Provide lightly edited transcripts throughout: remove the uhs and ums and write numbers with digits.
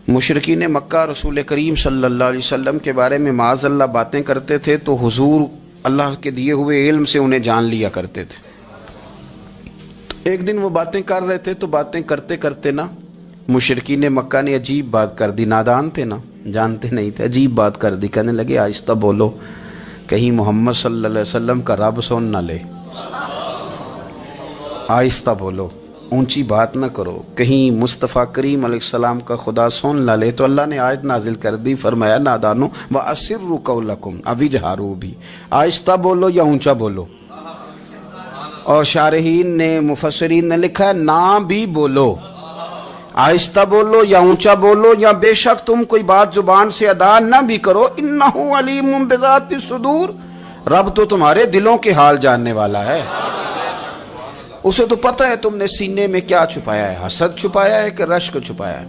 مشرکین مکہ رسول کریم صلی اللہ علیہ وسلم کے بارے میں معاذ اللہ باتیں کرتے تھے تو حضور اللہ کے دیے ہوئے علم سے انہیں جان لیا کرتے تھے۔ ایک دن وہ باتیں کر رہے تھے تو باتیں کرتے کرتے نا مشرکین مکہ نے عجیب بات کر دی، نادان تھے نا، جانتے نہیں تھے، عجیب بات کر دی، کہنے لگے آہستہ بولو کہیں محمد صلی اللہ علیہ وسلم کا رب سن نہ لے، آہستہ بولو، اونچی بات نہ کرو، کہیں مصطفیٰ کریم علیہ السلام کا خدا سن نہ لے۔ تو اللہ نے آیت نازل کر دی، فرمایا نادانو وَأَسِرُّوا قَوْلَكُمْ، ابھی جہارو بھی، آہستہ بولو یا اونچا بولو۔ اور شارحین نے مفسرین نے لکھا ہے نہ بھی بولو، آہستہ بولو یا اونچا بولو، یا بے شک تم کوئی بات زبان سے ادا نہ بھی کرو، انہو علیم بذات الصدور، رب تو تمہارے دلوں کے حال جاننے والا ہے، اسے تو پتہ ہے تم نے سینے میں کیا چھپایا ہے، حسد چھپایا ہے کہ رشک چھپایا ہے،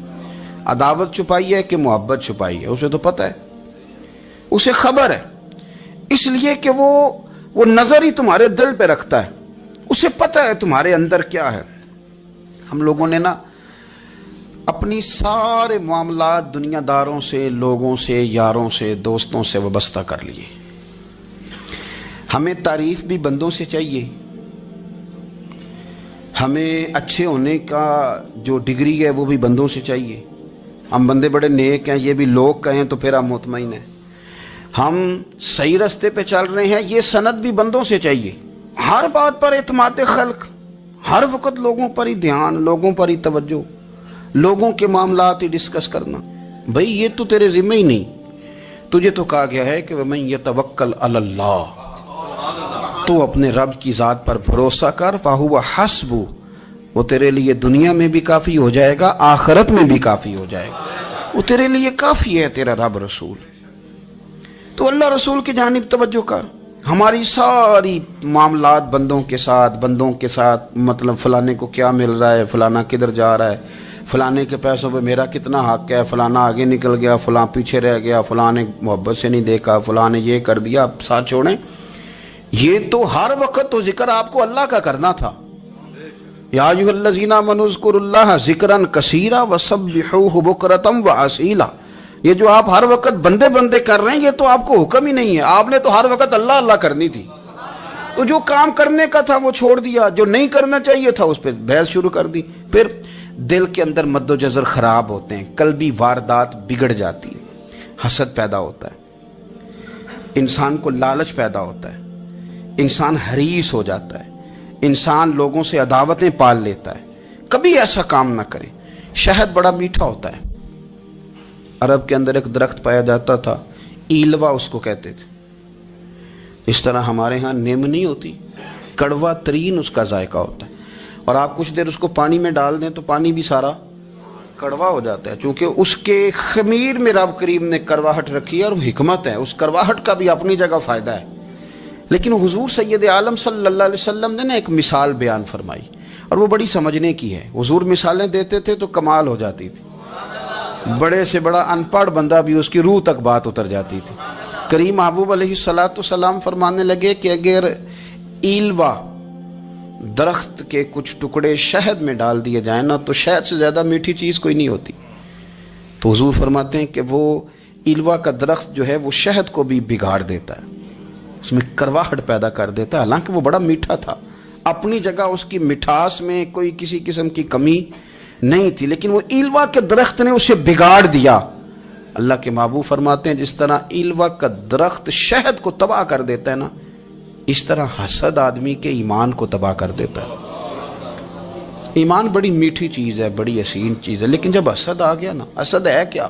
عداوت چھپائی ہے کہ محبت چھپائی ہے، اسے تو پتہ ہے، اسے خبر ہے، اس لیے کہ وہ نظر ہی تمہارے دل پہ رکھتا ہے، اسے پتہ ہے تمہارے اندر کیا ہے۔ ہم لوگوں نے نا اپنی سارے معاملات دنیا داروں سے، لوگوں سے، یاروں سے، دوستوں سے وابستہ کر لیے۔ ہمیں تعریف بھی بندوں سے چاہیے، ہمیں اچھے ہونے کا جو ڈگری ہے وہ بھی بندوں سے چاہیے، ہم بندے بڑے نیک ہیں یہ بھی لوگ کہیں تو پھر ہم مطمئن ہیں، ہم صحیح راستے پہ چل رہے ہیں یہ سند بھی بندوں سے چاہیے۔ ہر بات پر اعتماد خلق، ہر وقت لوگوں پر ہی دھیان، لوگوں پر ہی توجہ، لوگوں کے معاملات ہی ڈسکس کرنا، بھئی یہ تو تیرے ذمہ ہی نہیں، تجھے تو کہا گیا ہے کہ وَمَن يَتَوَکَّلْ عَلَى اللَّهِ، تو اپنے رب کی ذات پر بھروسہ کر، فَهُوَ حَسْبُهُ، وہ تیرے لیے دنیا میں بھی کافی ہو جائے گا، آخرت میں بھی کافی ہو جائے گا، وہ تیرے لیے کافی ہے تیرا رب رسول۔ تو اللہ رسول کی جانب توجہ کر، ہماری ساری معاملات بندوں کے ساتھ مطلب فلانے کو کیا مل رہا ہے، فلانا کدھر جا رہا ہے، فلانے کے پیسوں پہ میرا کتنا حق ہے، فلانا آگے نکل گیا، فلاں پیچھے رہ گیا، فلاں نے محبت سے نہیں دیکھا، فلاں نے یہ کر دیا، آپ ساتھ چھوڑیں۔ یہ تو ہر وقت تو ذکر آپ کو اللہ کا کرنا تھا، یا ایھا الذین آمنوا اذکروا اللہ ذکرا کثیرا وسبحوہ بکرۃ واسیلا، یہ جو آپ ہر وقت بندے کر رہے ہیں یہ تو آپ کو حکم ہی نہیں ہے، آپ نے تو ہر وقت اللہ اللہ کرنی تھی، تو جو کام کرنے کا تھا وہ چھوڑ دیا، جو نہیں کرنا چاہیے تھا اس پہ بحث شروع کر دی، پھر دل کے اندر مد و جزر خراب ہوتے ہیں، قلبی واردات بگڑ جاتی ہے، حسد پیدا ہوتا ہے، انسان کو لالچ پیدا ہوتا ہے، انسان حریص ہو جاتا ہے، انسان لوگوں سے عداوتیں پال لیتا ہے۔ کبھی ایسا کام نہ کرے۔ شہد بڑا میٹھا ہوتا ہے، عرب کے اندر ایک درخت پایا جاتا تھا، ایلوا اس کو کہتے تھے، اس طرح ہمارے ہاں نیم نہیں ہوتی، کڑوا ترین اس کا ذائقہ ہوتا ہے، اور آپ کچھ دیر اس کو پانی میں ڈال دیں تو پانی بھی سارا کڑوا ہو جاتا ہے، چونکہ اس کے خمیر میں رب کریم نے کرواہٹ رکھی ہے، اور حکمت ہے، اس کرواہٹ کا بھی اپنی جگہ فائدہ ہے۔ لیکن حضور سید عالم صلی اللہ علیہ وسلم نے نا ایک مثال بیان فرمائی، اور وہ بڑی سمجھنے کی ہے۔ حضور مثالیں دیتے تھے تو کمال ہو جاتی تھی، بڑے سے بڑا ان پڑھ بندہ بھی اس کی روح تک بات اتر جاتی تھی۔ کریم محبوب علیہ السلام فرمانے لگے کہ اگر ایلوا درخت کے کچھ ٹکڑے شہد میں ڈال دیے جائیں نا تو شہد سے زیادہ میٹھی چیز کوئی نہیں ہوتی، تو حضور فرماتے ہیں کہ وہ ایلوا کا درخت جو ہے وہ شہد کو بھی بگاڑ دیتا ہے، اس میں کرواہٹ پیدا کر دیتا ہے، حالانکہ وہ بڑا میٹھا تھا، اپنی جگہ اس کی مٹھاس میں کوئی کسی قسم کی کمی نہیں تھی، لیکن وہ ایلوا کے درخت نے اسے بگاڑ دیا۔ اللہ کے محبوب فرماتے ہیں جس طرح ایلوا کا درخت شہد کو تباہ کر دیتا ہے نا، اس طرح حسد آدمی کے ایمان کو تباہ کر دیتا ہے۔ ایمان بڑی میٹھی چیز ہے، بڑی حسین چیز ہے، لیکن جب حسد آ گیا نا، حسد ہے کیا؟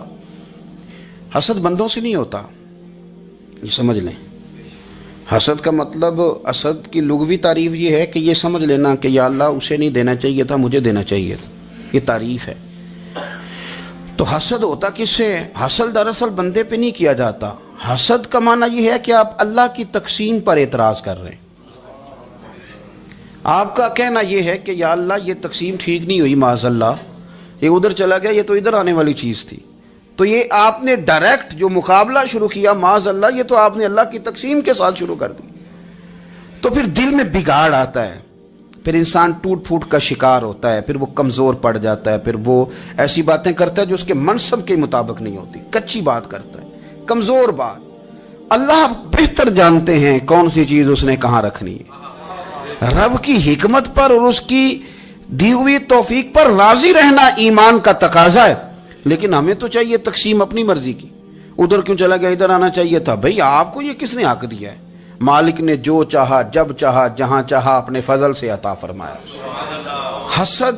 حسد بندوں سے نہیں ہوتا، یہ سمجھ لیں۔ حسد کا مطلب، حسد کی لغوی تعریف یہ ہے کہ یہ سمجھ لینا کہ یا اللہ اسے نہیں دینا چاہیے تھا، مجھے دینا چاہیے تھا، یہ تعریف ہے۔ تو حسد ہوتا کس سے؟ حسد دراصل بندے پہ نہیں کیا جاتا، حسد کا معنی یہ ہے کہ آپ اللہ کی تقسیم پر اعتراض کر رہے ہیں، آپ کا کہنا یہ ہے کہ یا اللہ یہ تقسیم ٹھیک نہیں ہوئی، معاذ اللہ یہ ادھر چلا گیا، یہ تو ادھر آنے والی چیز تھی، تو یہ آپ نے ڈائریکٹ جو مقابلہ شروع کیا، معاذ اللہ یہ تو آپ نے اللہ کی تقسیم کے ساتھ شروع کر دی، تو پھر دل میں بگاڑ آتا ہے، پھر انسان ٹوٹ پھوٹ کا شکار ہوتا ہے، پھر وہ کمزور پڑ جاتا ہے، پھر وہ ایسی باتیں کرتا ہے جو اس کے منصب کے مطابق نہیں ہوتی، کچی بات کرتا ہے، کمزور بات۔ اللہ بہتر جانتے ہیں کون سی چیز اس نے کہاں رکھنی ہے۔ رب کی حکمت پر اور اس کی دی ہوئی توفیق پر راضی رہنا ایمان کا تقاضا ہے، لیکن ہمیں تو چاہیے تقسیم اپنی مرضی کی۔ ادھر کیوں چلا گیا، ادھر آنا چاہیے تھا۔ بھئی آپ کو یہ کس نے حق دیا ہے؟ مالک نے جو چاہا، جب چاہا، جہاں چاہا اپنے فضل سے عطا فرمایا۔ حسد،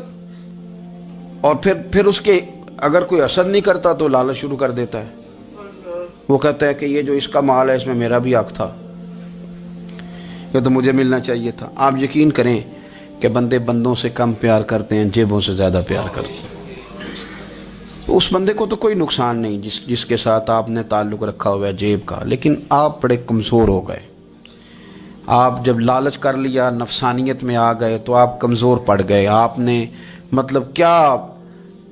اور پھر اس کے اگر کوئی حسد نہیں کرتا تو لالچ شروع کر دیتا ہے۔ وہ کہتا ہے کہ یہ جو اس کا مال ہے اس میں میرا بھی حق تھا، یہ تو مجھے ملنا چاہیے تھا۔ آپ یقین کریں کہ بندے بندوں سے کم پیار کرتے ہیں، جیبوں سے زیادہ پیار کرتے ہیں۔ اس بندے کو تو کوئی نقصان نہیں جس کے ساتھ آپ نے تعلق رکھا ہوا ہے جیب کا، لیکن آپ بڑے کمزور ہو گئے۔ آپ جب لالچ کر لیا، نفسانیت میں آ گئے تو آپ کمزور پڑ گئے۔ آپ نے مطلب کیا،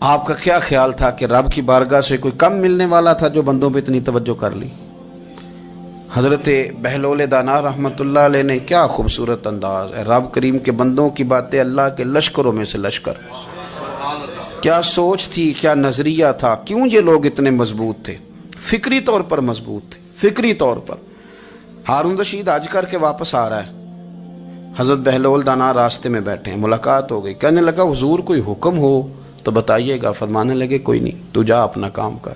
آپ کا کیا خیال تھا کہ رب کی بارگاہ سے کوئی کم ملنے والا تھا جو بندوں پہ اتنی توجہ کر لی؟ حضرت بہلول دانا رحمت اللہ علیہ نے کیا خوبصورت انداز ہے، رب کریم کے بندوں کی باتیں اللہ کے لشکروں میں سے لشکر۔ کیا سوچ تھی، کیا نظریہ تھا، کیوں یہ لوگ اتنے مضبوط تھے، فکری طور پر مضبوط تھے، فکری طور پر۔ ہارون رشید حج کر کے واپس آ رہا ہے، حضرت بہلول دانا راستے میں بیٹھے ہیں، ملاقات ہو گئی، کہنے لگا حضور کوئی حکم ہو تو بتائیے گا۔ فرمانے لگے کوئی نہیں، تو جا اپنا کام کر۔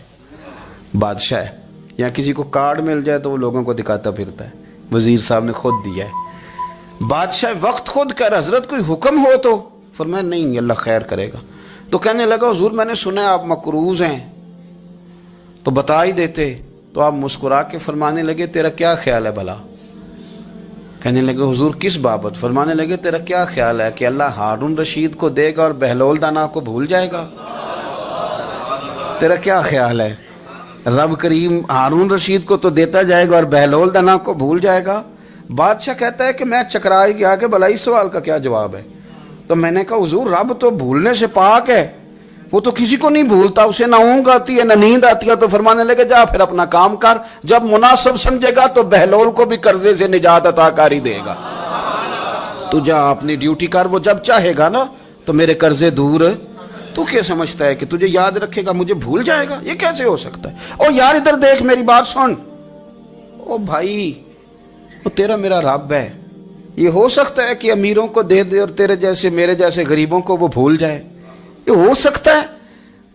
بادشاہ ہے، یا کسی کو کارڈ مل جائے تو وہ لوگوں کو دکھاتا پھرتا ہے، وزیر صاحب نے خود دیا ہے۔ بادشاہ وقت خود کر حضرت کوئی حکم ہو تو؟ فرمایا نہیں، اللہ خیر کرے گا۔ تو کہنے لگا حضور میں نے سنا آپ مقروض ہیں تو بتا ہی دیتے۔ تو آپ مسکرا کے فرمانے لگے تیرا کیا خیال ہے بھلا؟ کہنے لگے حضور کس بابت؟ فرمانے لگے تیرا کیا خیال ہے کہ اللہ ہارون رشید کو دے گا اور بہلول دانا کو بھول جائے گا؟ تیرا کیا خیال ہے؟ رب کریم ہارون رشید کو تو دیتا جائے گا اور بہلول دانا کو بھول جائے گا؟ بادشاہ کہتا ہے کہ میں چکرا ہی گیا کہ بھلا اس سوال کا کیا جواب ہے؟ تو میں نے کہا حضور رب تو بھولنے سے پاک ہے، وہ تو کسی کو نہیں بھولتا، اسے نہ اونگ آتی ہے نہ نیند آتی ہے۔ تو فرمانے لگے جا پھر اپنا کام کر، جب مناسب سمجھے گا تو بہلول کو بھی قرضے سے نجات عطا کاری دے گا۔ تو جا اپنی ڈیوٹی کر، وہ جب چاہے گا نا تو میرے قرضے دور۔ تو کیا سمجھتا ہے کہ تجھے یاد رکھے گا مجھے بھول جائے گا؟ یہ کیسے ہو سکتا ہے؟ او یار ادھر دیکھ میری بات سن۔ او بھائی وہ تیرا میرا رب ہے، یہ ہو سکتا ہے کہ امیروں کو دے دے اور تیرے جیسے میرے جیسے غریبوں کو وہ بھول جائے؟ یہ ہو سکتا ہے؟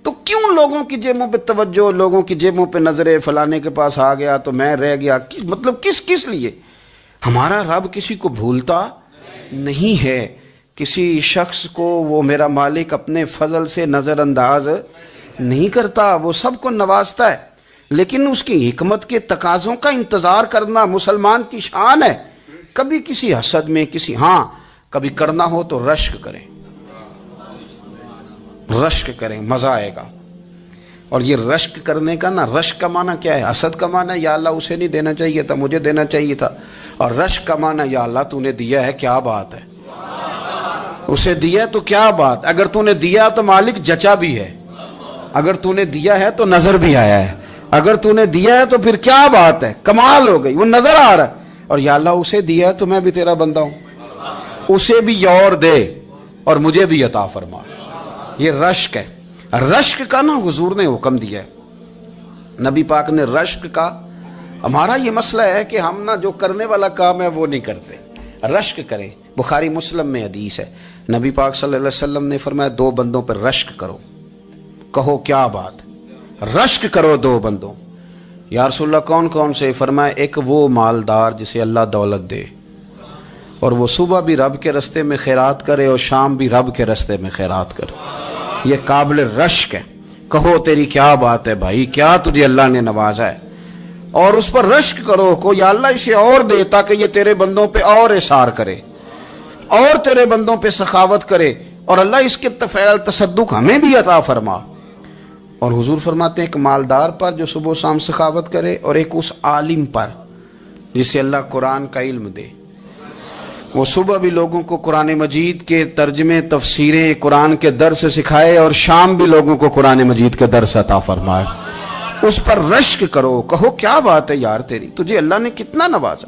تو کیوں لوگوں کی جیبوں پہ توجہ، لوگوں کی جیبوں پہ نظریں، فلانے کے پاس آ گیا تو میں رہ گیا، مطلب کس لیے؟ ہمارا رب کسی کو بھولتا نہیں ہے، کسی شخص کو وہ میرا مالک اپنے فضل سے نظر انداز نہیں کرتا، وہ سب کو نوازتا ہے، لیکن اس کی حکمت کے تقاضوں کا انتظار کرنا مسلمان کی شان ہے۔ کبھی کسی حسد میں کبھی کرنا ہو تو رشک کریں، مزہ آئے گا۔ اور یہ رشک کرنے کا نا، رشک کا معنی کیا ہے؟ حسد کا معنی یا اللہ اسے نہیں دینا چاہیے تھا، مجھے دینا چاہیے تھا، اور رشک کا معنی یا اللہ تو نے دیا ہے، کیا بات ہے، اسے دیا تو کیا بات، اگر تو نے دیا تو مالک جچا بھی ہے، اگر تو نے دیا ہے تو نظر بھی آیا ہے، اگر تو نے دیا ہے تو پھر کیا بات ہے، کمال ہو گئی، وہ نظر آ رہا ہے۔ اور یا اللہ اسے دیا ہے تو میں بھی تیرا بندہ ہوں، اسے بھی اور دے اور مجھے بھی عطا فرما۔ یہ رشک ہے، رشک کا نا حضور نے حکم دیا ہے، نبی پاک نے رشک کا۔ ہمارا یہ مسئلہ ہے کہ ہم نا جو کرنے والا کام ہے وہ نہیں کرتے، رشک کریں۔ بخاری مسلم میں حدیث ہے، نبی پاک صلی اللہ علیہ وسلم نے فرمایا 2 بندوں پر رشک کرو۔ کہو کیا بات؟ رشک کرو 2 بندوں۔ یا رسول اللہ کون کون سے؟ فرمایا ایک وہ مالدار جسے اللہ دولت دے اور وہ صبح بھی رب کے رستے میں خیرات کرے اور شام بھی رب کے رستے میں خیرات کرے، یہ قابل رشک ہے۔ کہو تیری کیا بات ہے بھائی، کیا تجھے اللہ نے نوازا ہے، اور اس پر رشک کرو کو یا اللہ اسے اور دے تاکہ یہ تیرے بندوں پہ اور اثار کرے اور تیرے بندوں پہ سخاوت کرے، اور اللہ اس کے تفعیل تصدق ہمیں بھی عطا فرما۔ اور حضور فرماتے ہیں ایک مالدار پر جو صبح و شام سخاوت کرے، اور ایک اس عالم پر جسے اللہ قرآن کا علم دے، وہ صبح بھی لوگوں کو قرآن مجید کے ترجمے، تفسیریں، قرآن کے درس سکھائے، اور شام بھی لوگوں کو قرآن مجید کے درس عطا فرمائے۔ اس پر رشک کرو، کہو کیا بات ہے یار تیری، تجھے اللہ نے کتنا نوازا۔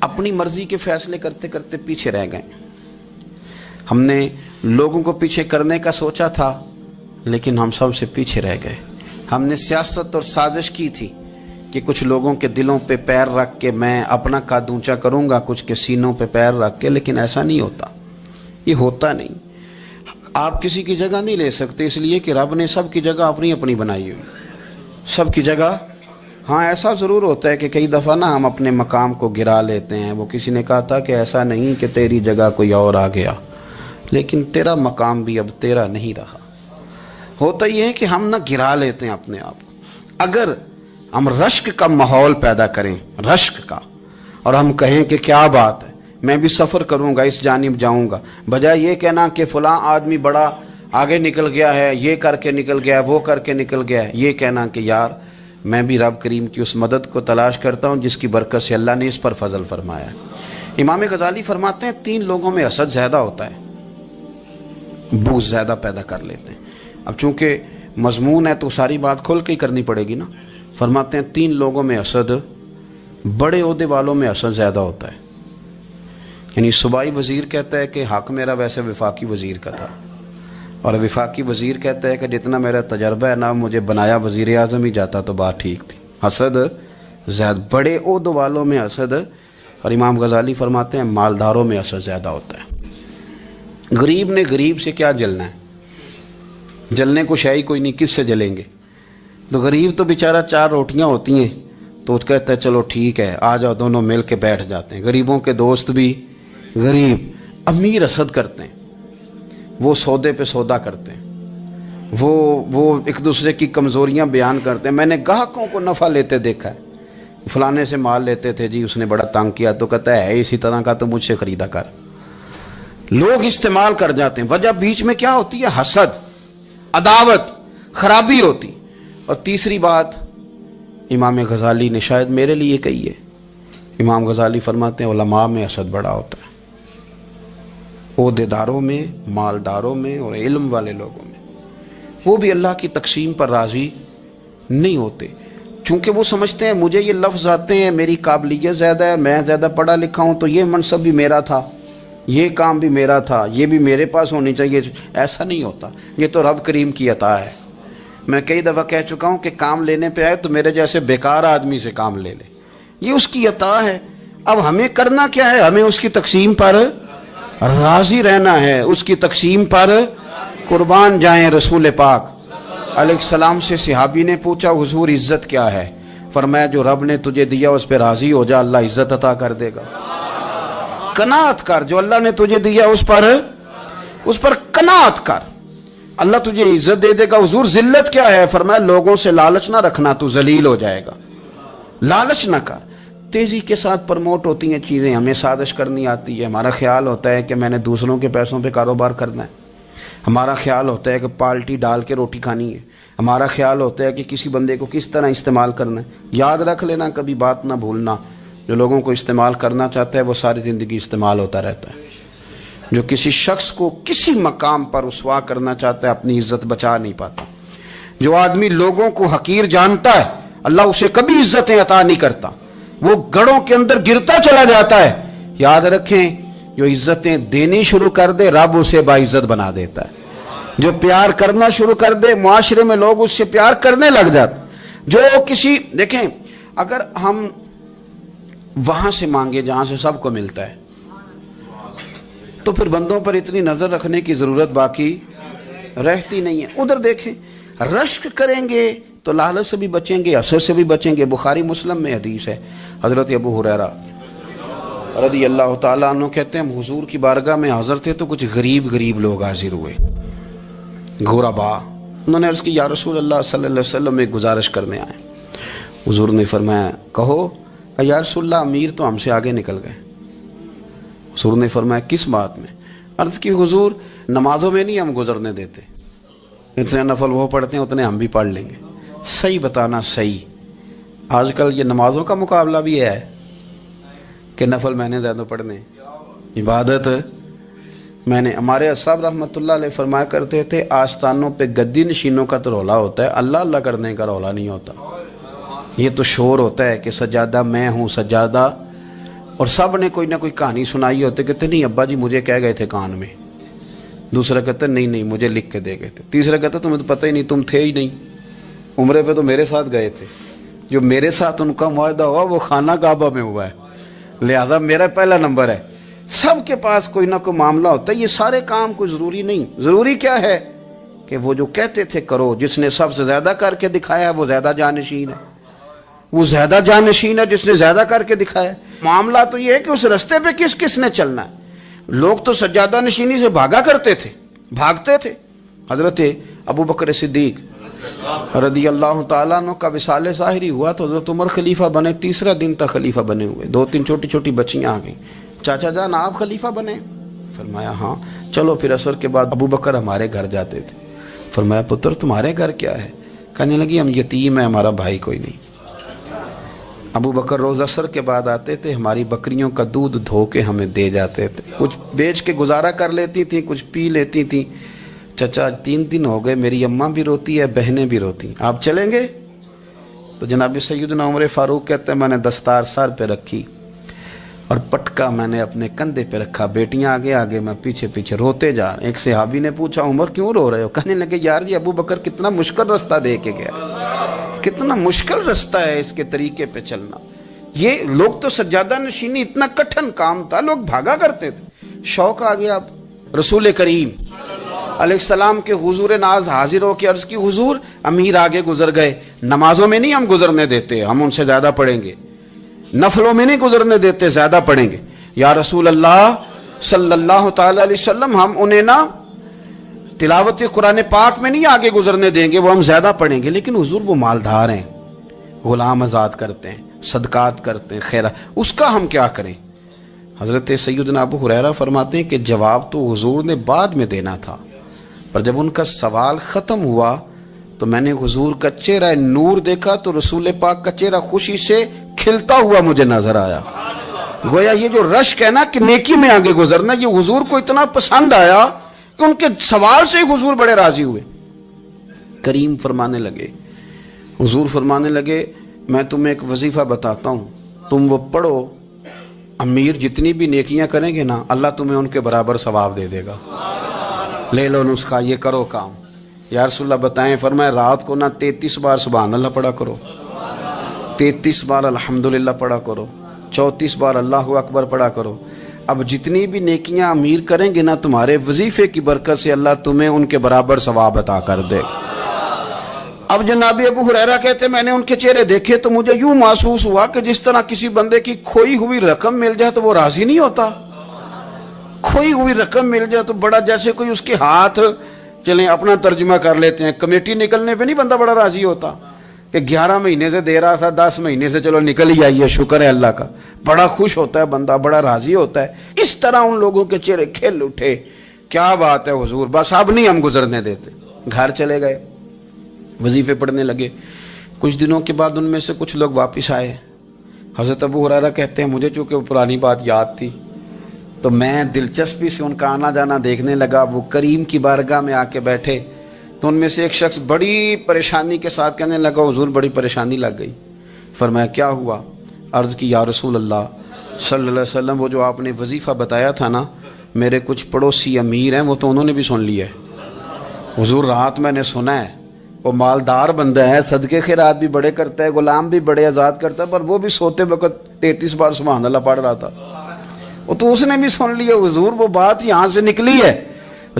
اپنی مرضی کے فیصلے کرتے کرتے پیچھے رہ گئے. ہم نے لوگوں کو پیچھے کرنے کا سوچا تھا لیکن ہم سب سے پیچھے رہ گئے. ہم نے سیاست اور سازش کی تھی کہ کچھ لوگوں کے دلوں پہ پیر رکھ کے میں اپنا قد اونچا کروں گا, کچھ کے سینوں پہ پیر رکھ کے, لیکن ایسا نہیں ہوتا, یہ ہوتا نہیں. آپ کسی کی جگہ نہیں لے سکتے اس لیے کہ رب نے سب کی جگہ اپنی اپنی بنائی ہوئی, سب کی جگہ. ہاں ایسا ضرور ہوتا ہے کہ کئی دفعہ نا ہم اپنے مقام کو گرا لیتے ہیں. وہ کسی نے کہا تھا کہ ایسا نہیں کہ تیری جگہ کوئی اور آ گیا, لیکن تیرا مقام بھی اب تیرا نہیں رہا. ہوتا یہ ہے کہ ہم نہ گرا لیتے ہیں اپنے آپ کو. اگر ہم رشک کا ماحول پیدا کریں, رشک کا, اور ہم کہیں کہ کیا بات ہے, میں بھی سفر کروں گا, اس جانب جاؤں گا, بجائے یہ کہنا کہ فلاں آدمی بڑا آگے نکل گیا ہے, یہ کر کے نکل گیا ہے, وہ کر کے نکل گیا ہے, یہ کہنا کہ یار میں بھی رب کریم کی اس مدد کو تلاش کرتا ہوں جس کی برکت سے اللہ نے اس پر فضل فرمایا ہے. امام غزالی فرماتے ہیں 3 لوگوں میں حسد زیادہ ہوتا ہے, بغض زیادہ پیدا کر لیتے ہیں. اب چونکہ مضمون ہے تو ساری بات کھول کے ہی کرنی پڑے گی نا. فرماتے ہیں 3 لوگوں میں حسد, بڑے عہدے والوں میں حسد زیادہ ہوتا ہے. یعنی صوبائی وزیر کہتا ہے کہ حق میرا ویسے وفاقی وزیر کا تھا, اور وفاقی وزیر کہتا ہے کہ جتنا میرا تجربہ ہے نا مجھے بنایا وزیر اعظم ہی جاتا تو بات ٹھیک تھی. حسد زیادہ, بڑے عہدوں والوں میں حسد. اور امام غزالی فرماتے ہیں مالداروں میں حسد زیادہ ہوتا ہے. غریب نے غریب سے کیا جلنا ہے, جلنے کو شے ہی کوئی نہیں, کس سے جلیں گے. تو غریب تو بیچارہ 4 روٹیاں ہوتی ہیں تو کہتا ہے چلو ٹھیک ہے آ جاؤ, دونوں مل کے بیٹھ جاتے ہیں. غریبوں کے دوست بھی غریب. امیر حسد کرتے ہیں, وہ سودے پہ سودا کرتے ہیں, وہ ایک دوسرے کی کمزوریاں بیان کرتے ہیں. میں نے گاہکوں کو نفع لیتے دیکھا ہے, فلانے سے مال لیتے تھے جی اس نے بڑا تنگ کیا, تو کہتا ہے اسی طرح کا تو مجھ سے خریدا کر. لوگ استعمال کر جاتے ہیں. وجہ بیچ میں کیا ہوتی ہے؟ حسد, عداوت, خرابی ہوتی. اور تیسری بات امام غزالی نے شاید میرے لیے کہی ہے. امام غزالی فرماتے ہیں علماء میں حسد بڑا ہوتا ہے, عہدیداروں میں, مالداروں میں, اور علم والے لوگوں میں. وہ بھی اللہ کی تقسیم پر راضی نہیں ہوتے, چونکہ وہ سمجھتے ہیں مجھے یہ لفظ آتے ہیں, میری قابلیت زیادہ ہے, میں زیادہ پڑھا لکھا ہوں, تو یہ منصب بھی میرا تھا, یہ کام بھی میرا تھا, یہ بھی میرے پاس ہونی چاہیے. ایسا نہیں ہوتا, یہ تو رب کریم کی عطا ہے. میں کئی دفعہ کہہ چکا ہوں کہ کام لینے پہ آئے تو میرے جیسے بیکار آدمی سے کام لے لے, یہ اس کی عطا ہے. اب ہمیں کرنا کیا ہے؟ ہمیں اس کی تقسیم پر راضی رہنا ہے, اس کی تقسیم پر قربان جائیں. رسول پاک علیہ السلام سے صحابی نے پوچھا حضور عزت کیا ہے؟ فرمایا جو رب نے تجھے دیا اس پہ راضی ہو جا, اللہ عزت عطا کر دے گا. قناعت کر, جو اللہ نے تجھے دیا اس پر قناعت کر, اللہ تجھے عزت دے دے گا. حضور ذلت کیا ہے؟ فرمایا لوگوں سے لالچ نہ رکھنا, تو ذلیل ہو جائے گا. لالچ نہ کر. تیزی کے ساتھ پرموٹ ہوتی ہیں چیزیں, ہمیں سازش کرنی آتی ہے. ہمارا خیال ہوتا ہے کہ میں نے دوسروں کے پیسوں پہ کاروبار کرنا ہے. ہمارا خیال ہوتا ہے کہ پالٹی ڈال کے روٹی کھانی ہے. ہمارا خیال ہوتا ہے کہ کسی بندے کو کس طرح استعمال کرنا ہے. یاد رکھ لینا, کبھی بات نہ بھولنا, جو لوگوں کو استعمال کرنا چاہتا ہے وہ ساری زندگی استعمال ہوتا رہتا ہے. جو کسی شخص کو کسی مقام پر رسوا کرنا چاہتا ہے اپنی عزت بچا نہیں پاتا. جو آدمی لوگوں کو حقیر جانتا ہے اللہ اسے کبھی عزتیں عطا نہیں کرتا, وہ گڑھوں کے اندر گرتا چلا جاتا ہے. یاد رکھیں جو عزتیں دینی شروع کر دے رب اسے باعزت بنا دیتا ہے. جو پیار کرنا شروع کر دے معاشرے میں لوگ اس سے پیار کرنے لگ جاتے. جو کسی دیکھیں اگر ہم وہاں سے مانگے جہاں سے سب کو ملتا ہے تو پھر بندوں پر اتنی نظر رکھنے کی ضرورت باقی رہتی نہیں ہے. ادھر دیکھیں رشک کریں گے تو لالچ سے بھی بچیں گے, حسد سے بھی بچیں گے. بخاری مسلم میں حدیث ہے, حضرت ابو ہریرہ رضی اللہ تعالیٰ عنہ کہتے ہیں ہم حضور کی بارگاہ میں حاضر تھے تو کچھ غریب لوگ حاضر ہوئے, غربا. انہوں نے عرض کی یا رسول اللہ صلی اللہ علیہ وسلم ایک گزارش کرنے آئے. حضور نے فرمایا کہو. یا رسول اللہ امیر تو ہم سے آگے نکل گئے. حضور نے فرمایا کس بات میں؟ عرض کی حضور نمازوں میں نہیں ہم گزرنے دیتے, اتنے نفل وہ پڑھتے ہیں اتنے ہم بھی پڑھ لیں گے. صحیح بتانا صحیح. آج کل یہ نمازوں کا مقابلہ بھی ہے کہ نفل میں نے زیادہ پڑھنے, عبادت میں نے. ہمارے صاحب رحمۃ اللہ علیہ فرمایا کرتے تھے آستانوں پہ گدی نشینوں کا تو رولا ہوتا ہے, اللہ اللہ کرنے کا رولا نہیں ہوتا. یہ تو شور ہوتا ہے کہ سجادہ میں ہوں, سجادہ اور سب نے کوئی نہ کوئی کہانی سنائی ہوتے، کہتے نہیں ابا جی مجھے کہہ گئے تھے کان میں، دوسرا کہتا نہیں نہیں مجھے لکھ کے دے گئے تھے، تیسرا کہتا تمہیں تو پتہ ہی نہیں، تم تھے ہی نہیں، عمرے پہ تو میرے ساتھ گئے تھے، جو میرے ساتھ ان کا معاہدہ ہوا وہ خانہ کعبہ میں ہوا ہے، لہذا میرا پہلا نمبر ہے۔ سب کے پاس کوئی نہ کوئی معاملہ ہوتا ہے، یہ سارے کام کوئی ضروری نہیں، ضروری کیا ہے کہ وہ جو کہتے تھے کرو، جس نے سب سے زیادہ کر کے دکھایا وہ زیادہ جانشین ہے، وہ زیادہ جانشین ہے جس نے زیادہ کر کے دکھایا۔ معاملہ تو یہ ہے کہ اس رستے پہ کس کس نے چلنا ہے۔ لوگ تو سجادہ نشینی سے بھاگا کرتے تھے، بھاگتے تھے۔ حضرت ابو بکر صدیق رضی اللہ تعالیٰ عنہ کا وصال ظاہری ہوا تو حضرت عمر خلیفہ بنے، تیسرا دن تک خلیفہ بنے ہوئے، 2-3 چھوٹی چھوٹی بچیاں آ گئیں، چاچا جان آپ خلیفہ بنے؟ فرمایا ہاں۔ چلو پھر عصر کے بعد ابو بکر ہمارے گھر جاتے تھے، فرمایا پتر تمہارے گھر کیا ہے؟ کہنے لگی ہم یتیم ہیں، ہمارا بھائی کوئی نہیں۔ ابو بکر روز عصر کے بعد آتے تھے، ہماری بکریوں کا دودھ دھو کے ہمیں دے جاتے تھے، کچھ بیچ کے گزارا کر لیتی تھیں، کچھ پی لیتی تھیں۔ چچا 3 دن ہو گئے، میری اماں بھی روتی ہے، بہنیں بھی روتی ہیں، آپ چلیں گے؟ تو جناب سیدنا عمر فاروق کہتے ہیں میں نے دستار سر پہ رکھی اور پٹکا میں نے اپنے کندھے پہ رکھا، بیٹیاں آگے آگے میں پیچھے پیچھے روتے جا۔ ایک صحابی نے پوچھا عمر کیوں رو رہے ہو؟ کہنے لگے یار یہ ابو بکر کتنا مشکل رستہ دے کے گیا، کتنا مشکل رستہ ہے اس کے طریقے پہ چلنا۔ یہ لوگ تو سجادہ نشینی اتنا کٹھن کام تھا، لوگ بھاگا کرتے تھے۔ شوق آ گیا اب رسول کریم علیہ السلام کے حضور ناز حاضر ہو کے عرض کی حضور امیر آگے گزر گئے، نمازوں میں نہیں ہم گزرنے دیتے، ہم ان سے زیادہ پڑھیں گے، نفلوں میں نہیں گزرنے دیتے، زیادہ پڑھیں گے۔ یا رسول اللہ صلی اللہ تعالی علیہ وسلم ہم انہیں نہ تلاوت قرآن پاک میں نہیں آگے گزرنے دیں گے، وہ ہم زیادہ پڑھیں گے، لیکن حضور وہ مالدار ہیں، غلام آزاد کرتے ہیں، صدقات کرتے ہیں، خیرات، اس کا ہم کیا کریں؟ حضرت سیدنا ابو ہریرہ فرماتے ہیں کہ جواب تو حضور نے بعد میں دینا تھا، پر جب ان کا سوال ختم ہوا تو میں نے حضور کا چہرہ نور دیکھا تو رسول پاک کا چہرہ خوشی سے کھلتا ہوا مجھے نظر آیا۔ گویا یہ جو رشک ہے نا کہ نیکی میں آگے گزرنا، یہ حضور کو اتنا پسند آیا کہ ان کے سوال سے حضور بڑے راضی ہوئے۔ کریم فرمانے لگے، حضور فرمانے لگے میں تمہیں ایک وظیفہ بتاتا ہوں، تم وہ پڑھو، امیر جتنی بھی نیکیاں کریں گے نا اللہ تمہیں ان کے برابر ثواب دے دے گا، لے لو نسخہ، یہ کرو کام۔ یا رسول اللہ بتائیں، فرمایا رات کو نا 33 بار سبحان اللہ پڑھا کرو، 33 بار الحمدللہ پڑھا کرو، 34 بار اللہ اکبر پڑھا کرو۔ اب جتنی بھی نیکیاں امیر کریں گے نا تمہارے وظیفے کی برکت سے اللہ تمہیں ان کے برابر ثواب عطا کر دے۔ اب جناب ابو ہریرہ کہتے میں نے ان کے چہرے دیکھے تو مجھے یوں محسوس ہوا کہ جس طرح کسی بندے کی کھوئی ہوئی رقم مل جائے تو وہ راضی نہیں ہوتا، کھوئی ہوئی رقم مل جائے تو بڑا جیسے کوئی اس کے ہاتھ، چلیں اپنا ترجمہ کر لیتے ہیں، کمیٹی نکلنے پہ نہیں بندہ بڑا راضی ہوتا کہ 11 مہینے سے دے رہا تھا، 10 مہینے سے چلو نکل ہی آئیے، شکر ہے اللہ کا، بڑا خوش ہوتا ہے بندہ، بڑا راضی ہوتا ہے۔ اس طرح ان لوگوں کے چہرے کھل اٹھے، کیا بات ہے حضور، بس اب نہیں ہم گزرنے دیتے۔ گھر چلے گئے، وظیفے پڑھنے لگے۔ کچھ دنوں کے بعد ان میں سے کچھ لوگ واپس آئے۔ حضرت ابو ہریرہ کہتے ہیں مجھے چونکہ وہ پرانی بات یاد تھی تو میں دلچسپی سے ان کا آنا جانا دیکھنے لگا۔ وہ کریم کی بارگاہ میں آ کے بیٹھے تو ان میں سے ایک شخص بڑی پریشانی کے ساتھ کہنے لگا حضور بڑی پریشانی لگ گئی۔ فرمایا کیا ہوا؟ عرض کی یا رسول اللہ صلی اللہ علیہ وسلم وہ جو آپ نے وظیفہ بتایا تھا نا، میرے کچھ پڑوسی امیر ہیں وہ تو انہوں نے بھی سن لیا ہے حضور، رات میں نے سنا ہے وہ مالدار بندہ ہے، صدقے خیرات بھی بڑے کرتا ہے، غلام بھی بڑے آزاد کرتا ہے، پر وہ بھی سوتے وقت 33 بار سبحان اللہ پڑھ رہا تھا، وہ تو اس نے بھی سن لیا حضور، وہ بات یہاں سے نکلی ہے،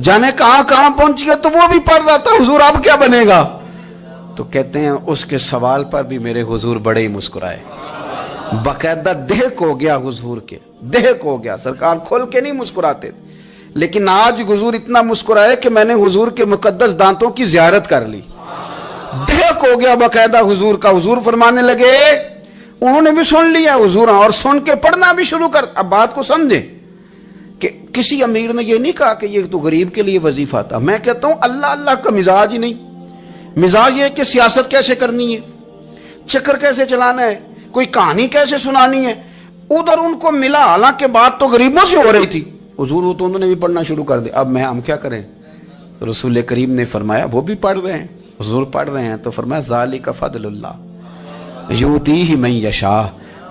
جانے کہاں کہاں پہنچ گیا، تو وہ بھی پڑھ رہا تھا حضور اب کیا بنے گا؟ تو کہتے ہیں اس کے سوال پر بھی میرے حضور بڑے ہی مسکرائے، باقاعدہ دہک ہو گیا حضور کے، دہک ہو گیا، سرکار کھول کے نہیں مسکراتے، لیکن آج حضور اتنا مسکرائے کہ میں نے حضور کے مقدس دانتوں کی زیارت کر لی، دہک ہو گیا باقاعدہ حضور کا۔ حضور فرمانے لگے انہوں نے بھی سن لیا حضور، اور سن کے پڑھنا بھی شروع کر۔ اب بات کو سمجھیں کہ کسی امیر نے یہ نہیں کہا کہ یہ تو غریب کے لیے وظیفہ تھا، میں کہتا ہوں اللہ اللہ کا مزاج ہی نہیں، مزاج یہ کہ سیاست کیسے کرنی ہے، چکر کیسے چلانا ہے، کوئی کہانی کیسے سنانی ہے، ادھر ان کو ملا، حالانکہ بات تو غریبوں سے ہو رہی تھی، حضور وہ تو انہوں نے بھی پڑھنا شروع کر دیا۔ اب ہم کیا کریں؟ رسول کریم نے فرمایا وہ بھی پڑھ رہے ہیں، حضور پڑھ رہے ہیں، تو فرمایا ذالک فضل اللہ یؤتیہ من یشاء،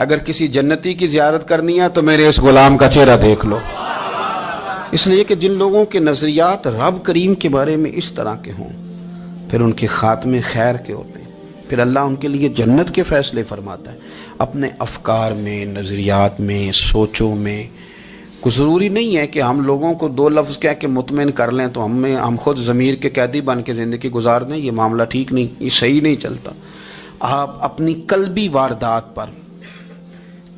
اگر کسی جنتی کی زیارت کرنی ہے تو میرے اس غلام کا چہرہ دیکھ لو. اس لیے کہ جن لوگوں کے نظریات رب کریم کے بارے میں اس طرح کے ہوں پھر ان کے خاتمے خیر کے ہوتے ہیں، پھر اللہ ان کے لیے جنت کے فیصلے فرماتا ہے. اپنے افکار میں، نظریات میں، سوچوں میں کوئی ضروری نہیں ہے کہ ہم لوگوں کو دو لفظ کہہ کے مطمئن کر لیں تو ہم خود ضمیر کے قیدی بن کے زندگی گزار دیں. یہ معاملہ ٹھیک نہیں، یہ صحیح نہیں چلتا. آپ اپنی قلبی واردات پر،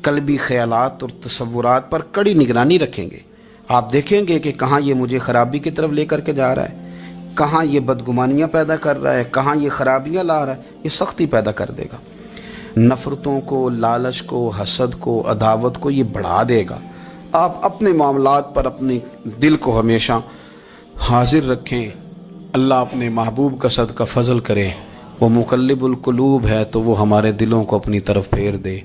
قلبی خیالات اور تصورات پر کڑی نگرانی رکھیں گے. آپ دیکھیں گے کہ کہاں یہ مجھے خرابی کی طرف لے کر کے جا رہا ہے، کہاں یہ بدگمانیاں پیدا کر رہا ہے، کہاں یہ خرابیاں لا رہا ہے. یہ سختی پیدا کر دے گا، نفرتوں کو، لالچ کو، حسد کو، عداوت کو یہ بڑھا دے گا. آپ اپنے معاملات پر اپنے دل کو ہمیشہ حاضر رکھیں. اللہ اپنے محبوب کا صدقہ فضل کرے، وہ مقلب القلوب ہے تو وہ ہمارے دلوں کو اپنی طرف پھیر دے.